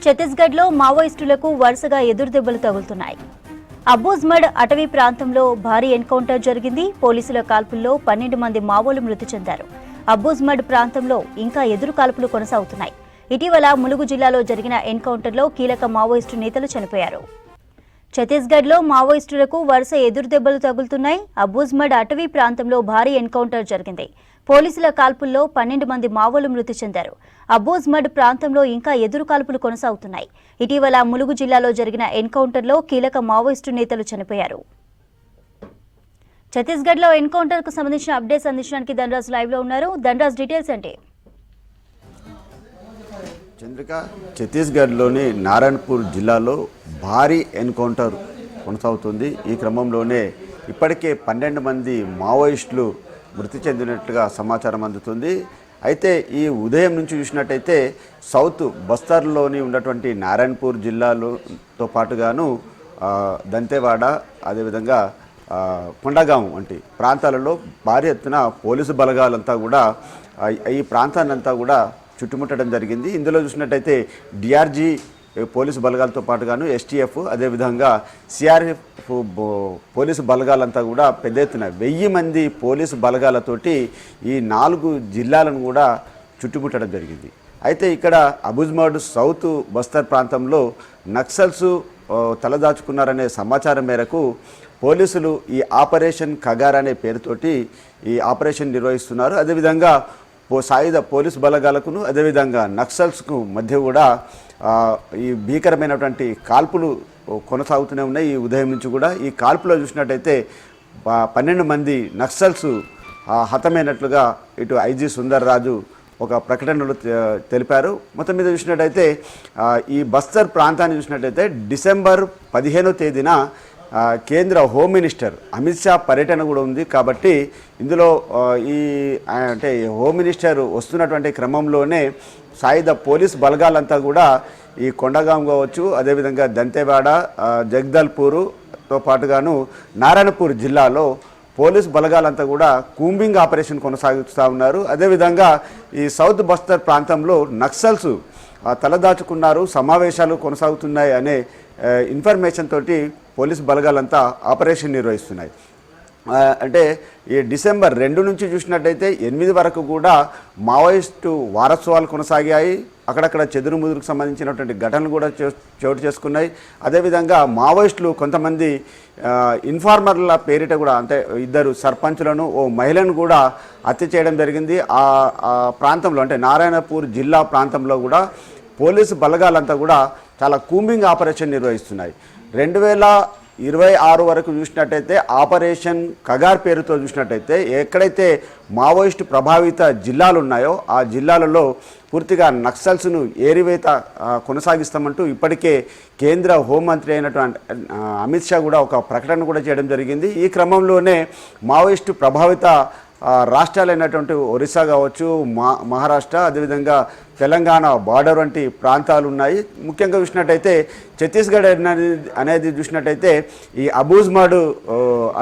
ఛత్తీస్గఢ్లో మావోయిస్టులకు వరుసగా ఎదురుదెబ్బలు తగులుతున్నాయి. అబూజ్మడ్ అటవీ ప్రాంతంలో భారీ ఎన్కౌంటర్ జరిగింది. పోలీసుల కాల్పుల్లో 12 మంది మావోలు మృతి చెందారు. అబూజ్మడ్ ప్రాంతంలో ఇంకా ఎదురు కాల్పులు కొనసాగుతున్నాయి. ఇటీవల ములుగు జిల్లాలో జరిగిన ఎన్కౌంటర్లో కీలక మావోయిస్టు నేతలు చనిపోయారు. ఛత్తీస్గఢ్లో మావోయిస్టులకు వరుస ఎదురుదెబ్బలు తగులుతున్నాయి. అబూజ్మడ్ అటవీ ప్రాంతంలో భారీ ఎన్కౌంటర్ జరిగింది. పోలీసుల కాల్పుల్లో 12 మంది మావోలు మృతి చెందారు. అబూజ్మడ్ ప్రాంతంలో ఇంకా ఎదురు కాల్పులు కొనసాగుతున్నాయి. ఇటీవల ములుగు జిల్లాలో జరిగిన ఎన్కౌంటర్లో కీలక మావోయిస్టు నేతలు చనిపోయారు. ఛత్తీస్గఢ్లో ఎన్కౌంటర్ కు సంబంధించిన అప్డేట్స్ అందించడానికి ధనరాజ్ లైవ్ లో ఉన్నారు. ధనరాజ్, డీటెయిల్స్ అంటే చంద్రిక, ఛత్తీస్గఢ్లోని నారాయణపూర్ జిల్లాలో భారీ ఎన్కౌంటర్ కొనసాగుతుంది. ఈ క్రమంలోనే ఇప్పటికే 12 మంది మావోయిస్టులు మృతి చెందినట్లుగా సమాచారం అందుతుంది. అయితే ఈ ఉదయం నుంచి చూసినట్టయితే సౌత్ బస్తర్లోని ఉన్నటువంటి నారాయణపూర్ జిల్లాలతో పాటుగాను దంతేవాడ, అదేవిధంగా కొండగాం వంటి ప్రాంతాలలో భారీ ఎత్తున పోలీసు బలగాలంతా కూడా ఈ ప్రాంతాన్నంతా కూడా చుట్టుముట్టడం జరిగింది. ఇందులో చూసినట్టయితే డిఆర్జీ పోలీసు బలగాలతో పాటుగాను ఎస్టీఎఫ్, అదేవిధంగా సిఆర్ఎఫ్ పోలీసు బలగాలంతా కూడా పెద్ద ఎత్తున 1000 మంది పోలీసు బలగాలతోటి ఈ 4 జిల్లాలను కూడా చుట్టుముట్టడం జరిగింది. అయితే ఇక్కడ అబూజ్మడ్ సౌత్ బస్తర్ ప్రాంతంలో నక్సల్స్ తలదాచుకున్నారనే సమాచారం మేరకు పోలీసులు ఈ ఆపరేషన్ కగార్ అనే పేరుతోటి ఈ ఆపరేషన్ నిర్వహిస్తున్నారు. అదేవిధంగా సాయుధ పోలీసు బలగాలకును అదేవిధంగా నక్సల్స్కు మధ్య కూడా ఈ భీకరమైనటువంటి కాల్పులు కొనసాగుతూనే ఉన్నాయి. ఈ ఉదయం నుంచి కూడా ఈ కాల్పులో చూసినట్టయితే 12 మంది నక్సల్స్ హతమైనట్లుగా ఇటు ఐజీ సుందర్ రాజు ఒక ప్రకటనలో తెలిపారు. మొత్తం మీద చూసినట్టయితే ఈ బస్తర్ ప్రాంతాన్ని చూసినట్టయితే డిసెంబర్ 15వ తేదీన కేంద్ర హోమ్ మినిస్టర్ అమిత్ షా పర్యటన కూడా ఉంది. కాబట్టి ఇందులో ఈ అంటే హోమ్ మినిస్టర్ వస్తున్నటువంటి క్రమంలోనే సాయుధ పోలీస్ బలగాలంతా కూడా ఈ కొండగాం కావచ్చు, అదేవిధంగా దంతేవాడ, జగదల్పూర్తో పాటుగాను నారాయణపూర్ జిల్లాలో పోలీస్ బలగాలంతా కూడా కూంబింగ్ ఆపరేషన్ కొనసాగిస్తూ ఉన్నారు. అదేవిధంగా ఈ సౌత్ బస్తర్ ప్రాంతంలో నక్సల్స్ తలదాచుకున్నారు, సమావేశాలు కొనసాగుతున్నాయి అనే ఇన్ఫర్మేషన్ తోటి పోలీసు బలగాలంతా ఆపరేషన్ నిర్వహిస్తున్నాయి. అంటే ఈ డిసెంబర్ 2 నుంచి చూసినట్టయితే 8 వరకు కూడా మావోయిస్టు వారోత్సవాలు కొనసాగాయి. అక్కడక్కడ చెదురుముదురుకు సంబంధించినటువంటి ఘటనలు కూడా చోటు చేసుకున్నాయి. అదేవిధంగా మావోయిస్టులు కొంతమంది ఇన్ఫార్మర్ల పేరిట కూడా అంటే 2 సర్పంచులను, ఓ మహిళను కూడా హత్య చేయడం జరిగింది. ఆ ప్రాంతంలో అంటే నారాయణపూర్ జిల్లా ప్రాంతంలో కూడా పోలీసు బలగాలంతా కూడా చాలా కూంబింగ్ ఆపరేషన్ నిర్వహిస్తున్నాయి. 2026 వరకు చూసినట్టయితే ఆపరేషన్ కగార్ పేరుతో చూసినట్టయితే ఎక్కడైతే మావోయిస్టు ప్రభావిత జిల్లాలు ఉన్నాయో ఆ జిల్లాలలో పూర్తిగా నక్సల్స్ను ఏరివేత కొనసాగిస్తామంటూ ఇప్పటికే కేంద్ర హోంమంత్రి అయినటువంటి అమిత్ షా కూడా ఒక ప్రకటన కూడా చేయడం జరిగింది. ఈ క్రమంలోనే మావోయిస్టు ప్రభావిత రాష్ట్రాలైనటువంటి ఒరిస్సా కావచ్చు, మహారాష్ట్ర, అదేవిధంగా తెలంగాణ బార్డర్ వంటి ప్రాంతాలు ఉన్నాయి. ముఖ్యంగా చూసినట్టయితే ఛత్తీస్గఢ్ అనేది చూసినట్టయితే ఈ అబూజ్మడ్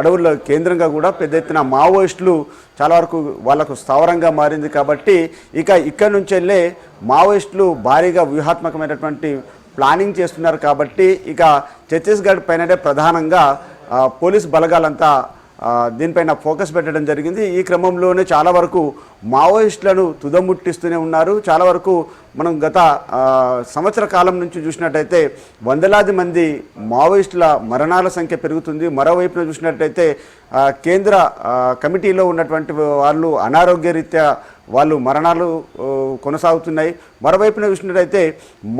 అడవుల్లో కేంద్రంగా కూడా పెద్ద ఎత్తున మావోయిస్టులు చాలా వరకు వాళ్ళకు స్థావరంగా మారింది. కాబట్టి ఇక్కడ నుంచి వెళ్ళే మావోయిస్టులు భారీగా వ్యూహాత్మకమైనటువంటి ప్లానింగ్ చేస్తున్నారు. కాబట్టి ఛత్తీస్గఢ్ పైననే ప్రధానంగా పోలీస్ బలగాలంతా దీనిపైన ఫోకస్ పెట్టడం జరిగింది. ఈ క్రమంలోనే చాలా వరకు మావోయిస్టులను తుదముట్టిస్తూనే ఉన్నారు. చాలా వరకు మనం గత సంవత్సర కాలం నుంచి చూసినట్టయితే వందలాది మంది మావోయిస్టుల మరణాల సంఖ్య పెరుగుతుంది. మరోవైపున చూసినట్టయితే కేంద్ర కమిటీలో ఉన్నటువంటి వాళ్ళు అనారోగ్యరీత్యా వాళ్ళు మరణాలు కొనసాగుతున్నాయి. మరోవైపున చూసినట్టయితే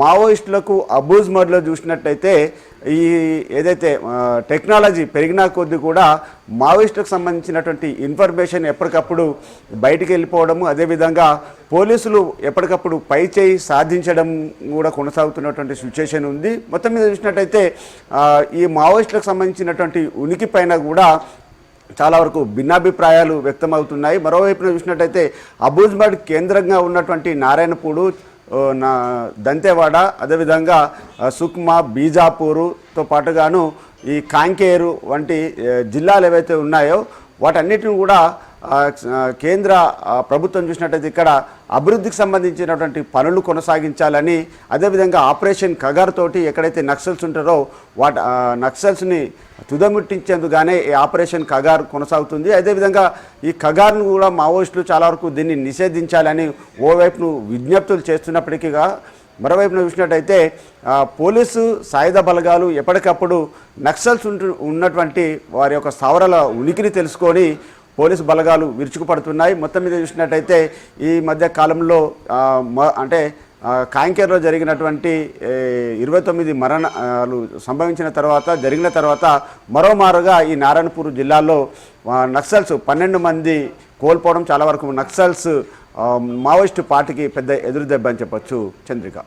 మావోయిస్టులకు అబూజ్మడ్లో చూసినట్టయితే ఈ ఏదైతే టెక్నాలజీ పెరిగినా కొద్దీ కూడా మావోయిస్టులకు సంబంధించినటువంటి ఇన్ఫర్మేషన్ ఎప్పటికప్పుడు బయటికి వెళ్ళిపోవడము, అదేవిధంగా పోలీసులు ఎప్పటికప్పుడు పై చేయి సాధించడం కూడా కొనసాగుతున్నటువంటి సిచ్యుయేషన్ ఉంది. మొత్తం మీద చూసినట్టయితే ఈ మావోయిస్టులకు సంబంధించినటువంటి ఉనికి పైన కూడా చాలా వరకు భిన్నాభిప్రాయాలు వ్యక్తమవుతున్నాయి. మరోవైపున చూసినట్టయితే అబూజ్మడ్ కేంద్రంగా ఉన్నటువంటి నారాయణపూడు, దంతేవాడ, అదేవిధంగా సుక్మా, బీజాపూరుతో పాటుగాను ఈ కాంకేరు వంటి జిల్లాలు ఏవైతే ఉన్నాయో వాటన్నిటిని కూడా కేంద్ర ప్రభుత్వం చూసినట్టయితే ఇక్కడ అభివృద్ధికి సంబంధించినటువంటి పనులు కొనసాగించాలని, అదేవిధంగా ఆపరేషన్ కగార్ తోటి ఎక్కడైతే నక్సల్స్ ఉంటారో నక్సల్స్ని తుదముట్టించేందుకుగానే ఈ ఆపరేషన్ కగార్ కొనసాగుతుంది. అదేవిధంగా ఈ కగార్ను కూడా మావోయిస్టులు చాలా వరకు దీన్ని నిషేధించాలని ఓవైపును విజ్ఞప్తులు చేస్తున్నప్పటికీ మరోవైపున చూసినట్టయితే పోలీసు సాయుధ బలగాలు ఎప్పటికప్పుడు నక్సల్స్ ఉన్నటువంటి వారి యొక్క స్థావరాల ఉనికిని తెలుసుకొని పోలీసు బలగాలు విరుచుకుపడుతున్నాయి. మొత్తం మీద చూసినట్టయితే ఈ మధ్య కాలంలో అంటే కాంకేర్లో జరిగినటువంటి 29 మరణాలు సంభవించిన జరిగిన తర్వాత మరోమారుగా ఈ నారాయణపూర్ జిల్లాలో నక్సల్స్ 12 మంది కోల్పోవడం చాలా వరకు నక్సల్స్ మావోయిస్టు పార్టీకి పెద్ద ఎదురుదెబ్బ అని చెప్పొచ్చు. చంద్రిక.